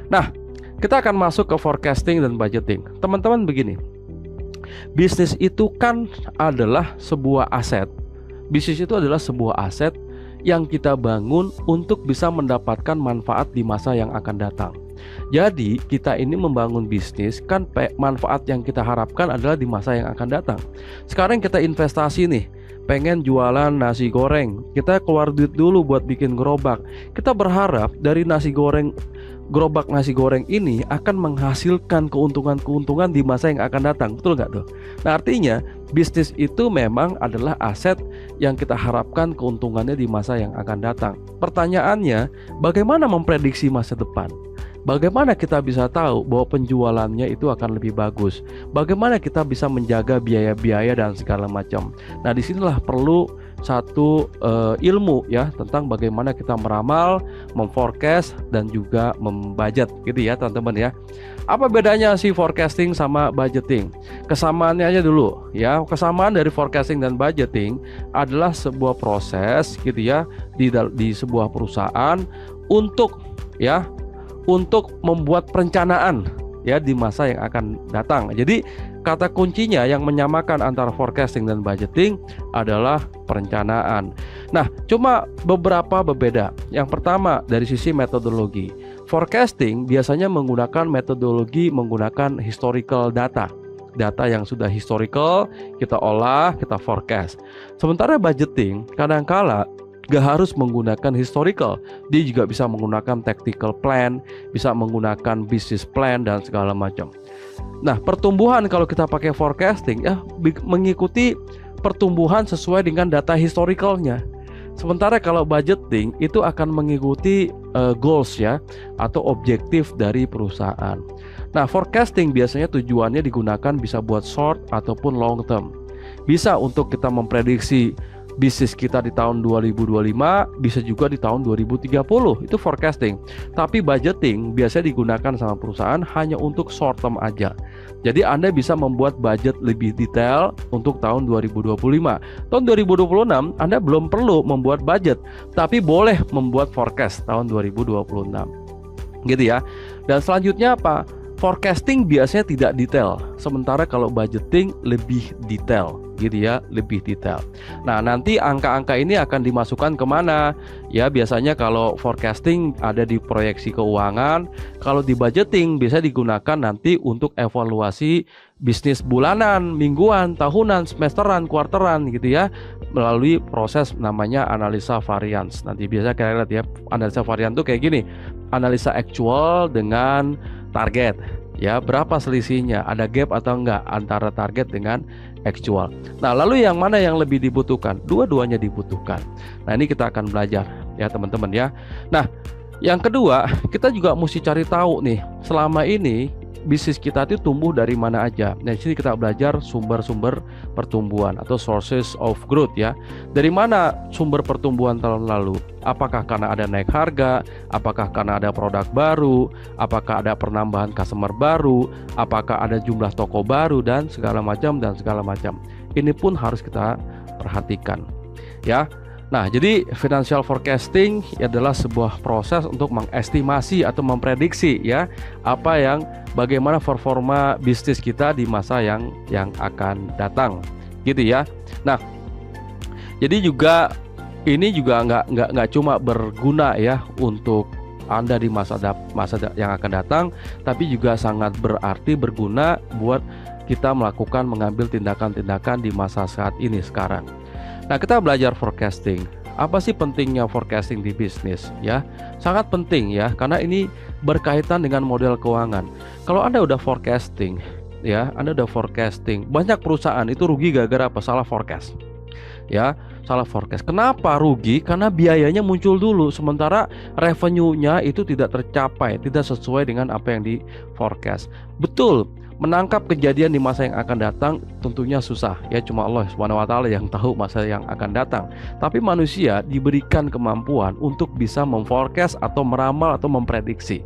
Nah, kita akan masuk ke forecasting dan budgeting. Teman-teman begini, bisnis itu kan adalah sebuah aset. Bisnis itu adalah sebuah aset yang kita bangun untuk bisa mendapatkan manfaat di masa yang akan datang. Jadi kita ini membangun bisnis kan manfaat yang kita harapkan adalah di masa yang akan datang. Sekarang kita investasi nih, pengen jualan nasi goreng, kita keluar duit dulu buat bikin gerobak. Kita berharap dari gerobak nasi goreng ini akan menghasilkan keuntungan-keuntungan di masa yang akan datang. Betul nggak tuh? Nah, artinya bisnis itu memang adalah aset yang kita harapkan keuntungannya di masa yang akan datang. Pertanyaannya, bagaimana memprediksi masa depan? Bagaimana kita bisa tahu bahwa penjualannya itu akan lebih bagus? Bagaimana kita bisa menjaga biaya-biaya dan segala macam? Nah, disinilah perlu satu ilmu ya tentang bagaimana kita meramal, memforecast dan juga membudget gitu ya teman-teman ya. Apa bedanya sih forecasting sama budgeting? Kesamaannya aja dulu ya. Kesamaan dari forecasting dan budgeting adalah sebuah proses gitu ya di sebuah perusahaan untuk membuat perencanaan ya di masa yang akan datang. Jadi kata kuncinya yang menyamakan antara forecasting dan budgeting adalah perencanaan. Nah, cuma beberapa berbeda. Yang pertama dari sisi metodologi. Forecasting biasanya menggunakan metodologi menggunakan historical data. Data yang sudah historical kita olah, kita forecast. Sementara budgeting kadangkala gak harus menggunakan historical, dia juga bisa menggunakan tactical plan, bisa menggunakan business plan dan segala macam. Nah, pertumbuhan kalau kita pakai forecasting ya mengikuti pertumbuhan sesuai dengan data historicalnya. Sementara kalau budgeting itu akan mengikuti goals ya atau objektif dari perusahaan. Nah, forecasting biasanya tujuannya digunakan bisa buat short ataupun long term. Bisa untuk kita memprediksi bisnis kita di tahun 2025, bisa juga di tahun 2030, itu forecasting. Tapi budgeting biasanya digunakan sama perusahaan hanya untuk short term aja. Jadi Anda bisa membuat budget lebih detail untuk tahun 2025. Tahun 2026 Anda belum perlu membuat budget, tapi boleh membuat forecast tahun 2026. Gitu ya. Dan selanjutnya apa? Forecasting biasanya tidak detail, sementara kalau budgeting lebih detail, gitu ya, lebih detail. Nah, nanti angka-angka ini akan dimasukkan kemana? Ya, biasanya kalau forecasting ada di proyeksi keuangan, kalau di budgeting bisa digunakan nanti untuk evaluasi bisnis bulanan, mingguan, tahunan, semesteran, kuarteran, gitu ya, melalui proses namanya analisa variance. Nanti biasa kalian lihat ya, analisa variance tuh kayak gini, analisa actual dengan target ya, berapa selisihnya, ada gap atau enggak antara target dengan actual. Nah, lalu yang mana yang lebih dibutuhkan? Dua-duanya dibutuhkan. Nah, ini kita akan belajar ya teman-teman ya. Nah, yang kedua, kita juga mesti cari tahu nih, selama ini bisnis kita itu tumbuh dari mana aja. Nah, di sini kita belajar sumber-sumber pertumbuhan atau sources of growth ya. Dari mana sumber pertumbuhan tahun lalu? Apakah karena ada naik harga? Apakah karena ada produk baru? Apakah ada penambahan customer baru? Apakah ada jumlah toko baru dan segala macam. Ini pun harus kita perhatikan ya. Nah, jadi financial forecasting adalah sebuah proses untuk mengestimasi atau memprediksi ya bagaimana performa bisnis kita di masa yang akan datang, gitu ya. Nah, jadi juga ini juga nggak cuma berguna ya untuk Anda di masa yang akan datang, tapi juga sangat berguna buat kita mengambil tindakan-tindakan di masa saat ini sekarang. Nah, kita belajar forecasting. Apa sih pentingnya forecasting di bisnis ya? Sangat penting ya, karena ini berkaitan dengan model keuangan. Kalau Anda udah forecasting ya, banyak perusahaan itu rugi gara-gara apa? Salah forecast. Ya, salah forecast. Kenapa rugi? Karena biayanya muncul dulu, sementara revenue-nya itu tidak tercapai, tidak sesuai dengan apa yang di forecast. Betul. Menangkap kejadian di masa yang akan datang tentunya susah ya, cuma Allah SWT yang tahu masa yang akan datang. Tapi manusia diberikan kemampuan untuk bisa memforecast atau meramal atau memprediksi.